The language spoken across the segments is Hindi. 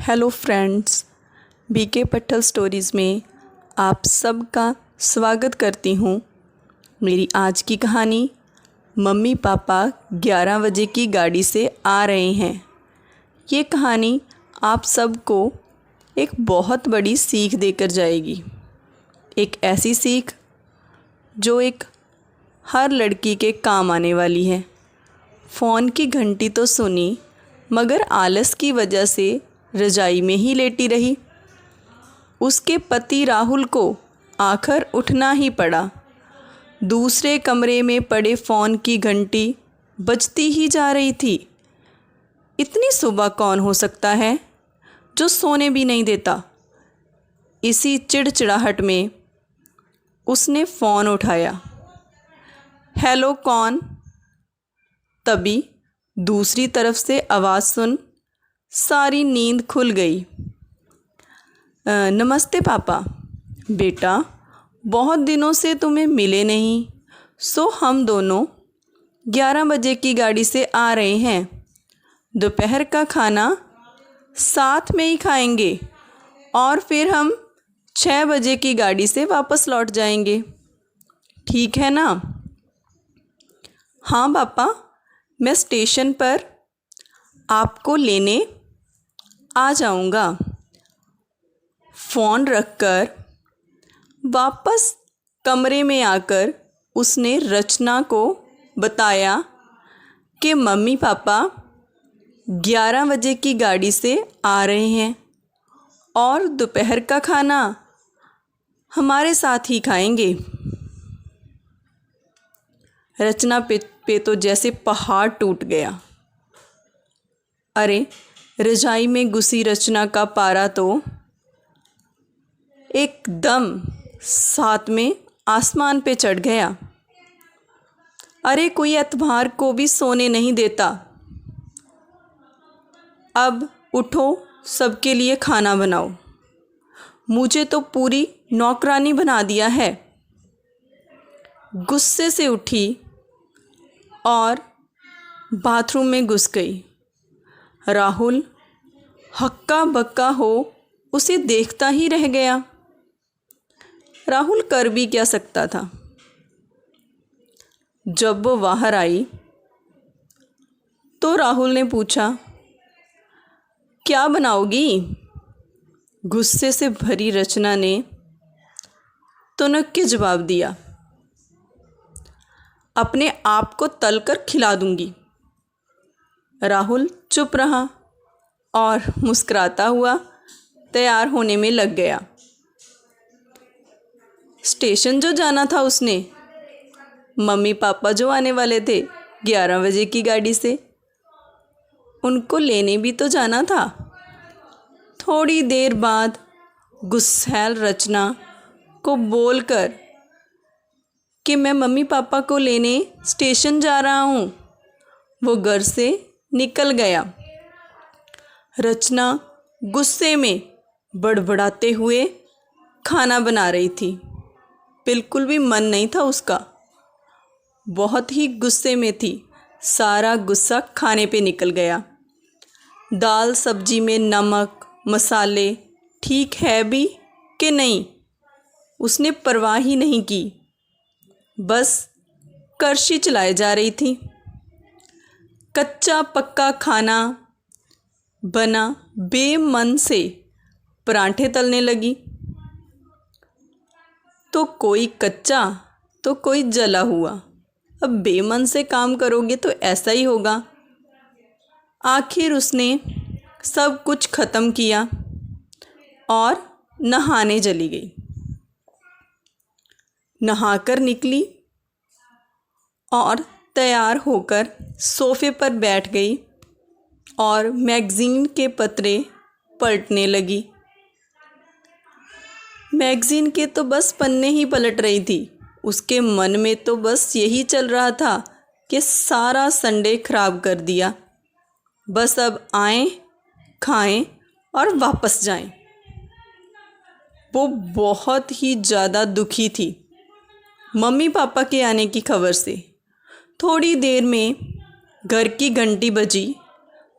हेलो फ्रेंड्स, बीके पट्टल स्टोरीज़ में आप सबका स्वागत करती हूँ। मेरी आज की कहानी मम्मी पापा 11 बजे की गाड़ी से आ रहे हैं। ये कहानी आप सबको एक बहुत बड़ी सीख देकर जाएगी। एक ऐसी सीख जो एक हर लड़की के काम आने वाली है। फ़ोन की घंटी तो सुनी मगर आलस की वजह से रजाई में ही लेटी रही। उसके पति राहुल को आखिर उठना ही पड़ा। दूसरे कमरे में पड़े फ़ोन की घंटी बजती ही जा रही थी। इतनी सुबह कौन हो सकता है जो सोने भी नहीं देता। इसी चिड़चिड़ाहट में उसने फ़ोन उठाया। हेलो, कौन? तभी दूसरी तरफ से आवाज़ सुन सारी नींद खुल गई। नमस्ते पापा। बेटा, बहुत दिनों से तुम्हें मिले नहीं, सो हम दोनों 11 बजे की गाड़ी से आ रहे हैं। दोपहर का खाना साथ में ही खाएंगे और फिर हम 6 बजे की गाड़ी से वापस लौट जाएंगे। ठीक है ना? हाँ पापा, मैं स्टेशन पर आपको लेने आ जाऊंगा। फ़ोन रखकर वापस कमरे में आकर उसने रचना को बताया कि मम्मी पापा 11 बजे की गाड़ी से आ रहे हैं और दोपहर का खाना हमारे साथ ही खाएंगे। रचना पे तो जैसे पहाड़ टूट गया। अरे, रजाई में घुसी रचना का पारा तो एकदम साथ में आसमान पे चढ़ गया। अरे, कोई एतबार को भी सोने नहीं देता। अब उठो, सबके लिए खाना बनाओ। मुझे तो पूरी नौकरानी बना दिया है। गुस्से से उठी और बाथरूम में घुस गई। राहुल हक्का बक्का हो उसे देखता ही रह गया। राहुल कर भी क्या सकता था। जब वो बाहर आई तो राहुल ने पूछा, क्या बनाओगी? गुस्से से भरी रचना ने तुनक के जवाब दिया, अपने आप को तलकर खिला दूंगी। राहुल चुप रहा और मुस्कुराता हुआ तैयार होने में लग गया। स्टेशन जो जाना था उसने, मम्मी पापा जो आने वाले थे 11 बजे की गाड़ी से, उनको लेने भी तो जाना था। थोड़ी देर बाद गुस्सैल रचना को बोलकर कि मैं मम्मी पापा को लेने स्टेशन जा रहा हूँ, वो घर से निकल गया। रचना गुस्से में बड़बड़ाते हुए खाना बना रही थी। बिल्कुल भी मन नहीं था उसका। बहुत ही गुस्से में थी। सारा गुस्सा खाने पे निकल गया। दाल सब्जी में नमक मसाले ठीक है भी कि नहीं, उसने परवाह ही नहीं की। बस करशी चलाए जा रही थी। कच्चा पक्का खाना बना बेमन से परांठे तलने लगी। तो कोई कच्चा तो कोई जला हुआ। अब बेमन से काम करोगे तो ऐसा ही होगा। आखिर उसने सब कुछ ख़त्म किया और नहाने चली गई। नहाकर निकली और तैयार होकर सोफ़े पर बैठ गई और मैगज़ीन के पत्रे पलटने लगी। मैगज़ीन के तो बस पन्ने ही पलट रही थी। उसके मन में तो बस यही चल रहा था कि सारा संडे ख़राब कर दिया। बस अब आएं, खाएं और वापस जाएं। वो बहुत ही ज़्यादा दुखी थी मम्मी पापा के आने की खबर से। थोड़ी देर में घर की घंटी बजी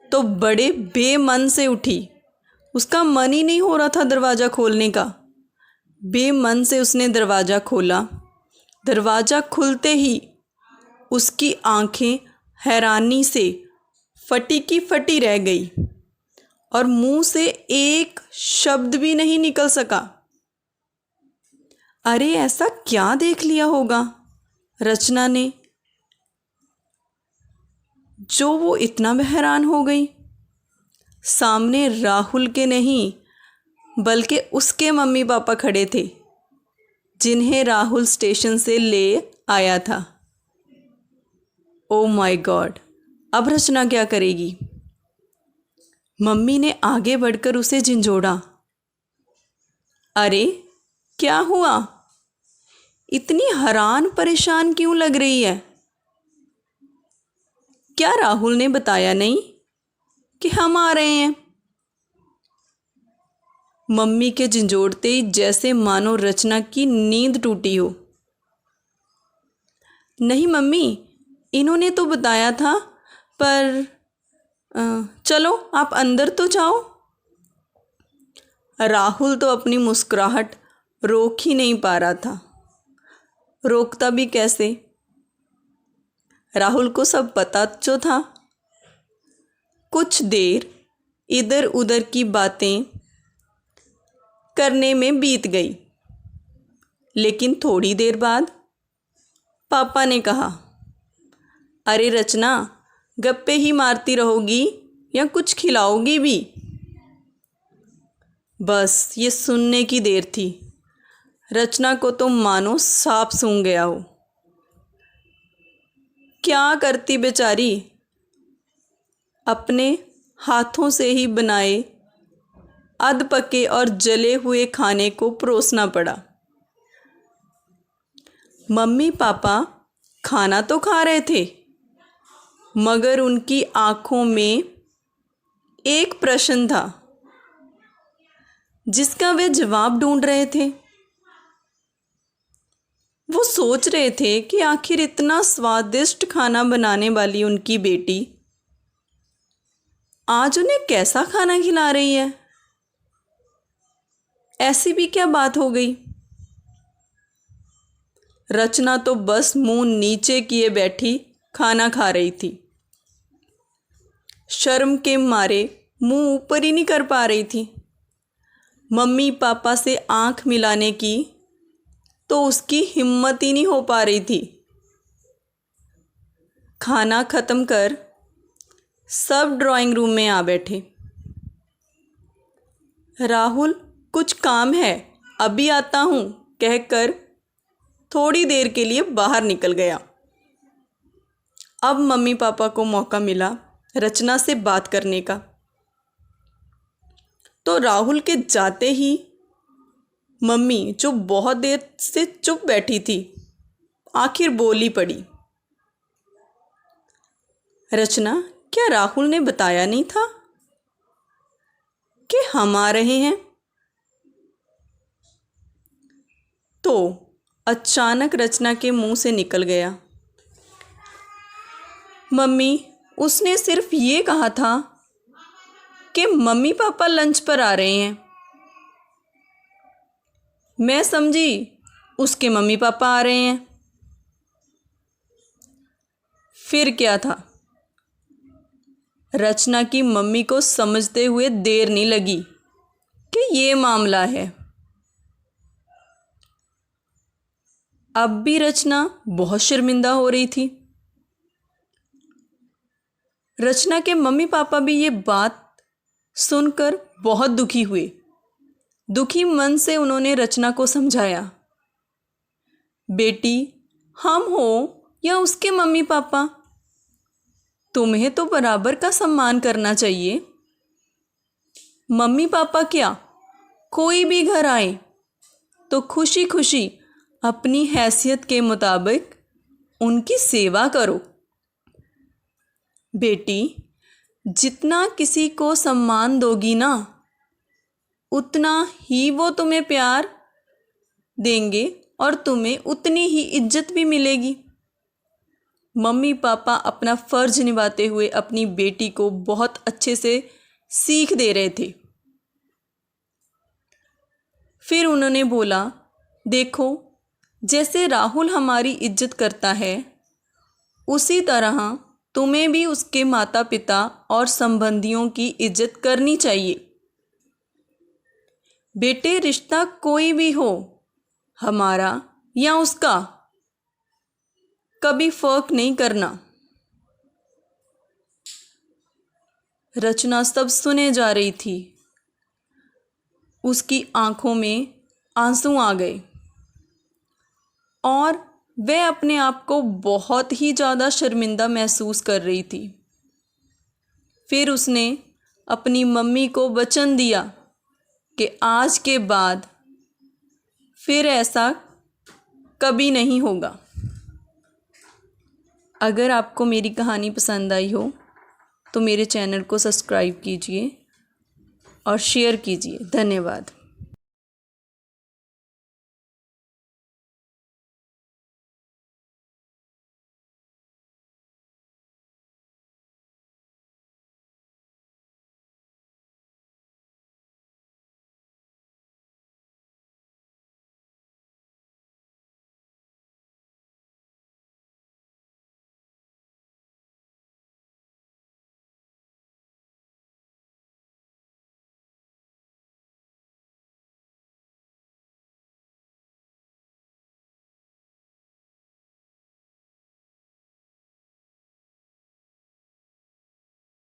तो बड़े बेमन से उठी उसका मन ही नहीं हो रहा था दरवाज़ा खोलने का। बेमन से उसने दरवाज़ा खोला। दरवाज़ा खुलते ही उसकी आंखें हैरानी से फटी की फटी रह गई और मुंह से एक शब्द भी नहीं निकल सका। अरे ऐसा क्या देख लिया होगा रचना ने, जो वो इतना हैरान हो गई। सामने राहुल के नहीं बल्कि उसके मम्मी पापा खड़े थे, जिन्हें राहुल स्टेशन से ले आया था। ओ माय गॉड, अब रचना क्या करेगी? मम्मी ने आगे बढ़कर उसे झंझोड़ा। अरे क्या हुआ? इतनी हैरान परेशान क्यों लग रही है? क्या राहुल ने बताया नहीं कि हम आ रहे हैं? मम्मी के झंझोड़ते ही जैसे मानो रचना की नींद टूटी हो। नहीं मम्मी, इन्होंने तो बताया था, पर चलो आप अंदर तो जाओ। राहुल तो अपनी मुस्कुराहट रोक ही नहीं पा रहा था। रोकता भी कैसे? राहुल को सब पता जो था। कुछ देर इधर उधर की बातें करने में बीत गई, लेकिन थोड़ी देर बाद पापा ने कहा, अरे रचना, गप्पे ही मारती रहोगी या कुछ खिलाओगी भी? बस ये सुनने की देर थी। रचना को तो मानो सांप सूंघ गया हो। क्या करती बेचारी, अपने हाथों से ही बनाए अध पके और जले हुए खाने को परोसना पड़ा। मम्मी पापा खाना तो खा रहे थे, मगर उनकी आंखों में एक प्रश्न था जिसका वे जवाब ढूंढ रहे थे। वो सोच रहे थे कि आखिर इतना स्वादिष्ट खाना बनाने वाली उनकी बेटी आज उन्हें कैसा खाना खिला रही है। ऐसी भी क्या बात हो गई? रचना तो बस मुंह नीचे किए बैठी खाना खा रही थी। शर्म के मारे मुंह ऊपर ही नहीं कर पा रही थी। मम्मी पापा से आंख मिलाने की तो उसकी हिम्मत ही नहीं हो पा रही थी। खाना ख़त्म कर सब ड्राइंग रूम में आ बैठे। राहुल, कुछ काम है, अभी आता हूँ कहकर थोड़ी देर के लिए बाहर निकल गया। अब मम्मी पापा को मौका मिला रचना से बात करने का। तो राहुल के जाते ही मम्मी, जो बहुत देर से चुप बैठी थी, आखिर बोली पड़ी, रचना, क्या राहुल ने बताया नहीं था कि हम आ रहे हैं? तो अचानक रचना के मुंह से निकल गया, मम्मी, उसने सिर्फ ये कहा था कि मम्मी पापा लंच पर आ रहे हैं। मैं समझी उसके मम्मी पापा आ रहे हैं। फिर क्या था? रचना की मम्मी को समझते हुए देर नहीं लगी कि ये मामला है। अब भी रचना बहुत शर्मिंदा हो रही थी। रचना के मम्मी पापा भी ये बात सुनकर बहुत दुखी हुए। दुखी मन से उन्होंने रचना को समझाया, बेटी, हम हो या उसके मम्मी पापा, तुम्हें तो बराबर का सम्मान करना चाहिए। मम्मी पापा क्या, कोई भी घर आए तो खुशी खुशी अपनी हैसियत के मुताबिक उनकी सेवा करो। बेटी, जितना किसी को सम्मान दोगी ना, उतना ही वो तुम्हें प्यार देंगे और तुम्हें उतनी ही इज्जत भी मिलेगी। मम्मी पापा अपना फ़र्ज निभाते हुए अपनी बेटी को बहुत अच्छे से सीख दे रहे थे। फिर उन्होंने बोला, देखो, जैसे राहुल हमारी इज्जत करता है उसी तरह तुम्हें भी उसके माता पिता और संबंधियों की इज्जत करनी चाहिए। बेटे, रिश्ता कोई भी हो, हमारा या उसका, कभी फर्क नहीं करना। रचना सब सुने जा रही थी। उसकी आंखों में आंसू आ गए और वह अपने आप को बहुत ही ज़्यादा शर्मिंदा महसूस कर रही थी। फिर उसने अपनी मम्मी को वचन दिया कि आज के बाद फिर ऐसा कभी नहीं होगा। अगर आपको मेरी कहानी पसंद आई हो तो मेरे चैनल को सब्सक्राइब कीजिए और शेयर कीजिए। धन्यवाद।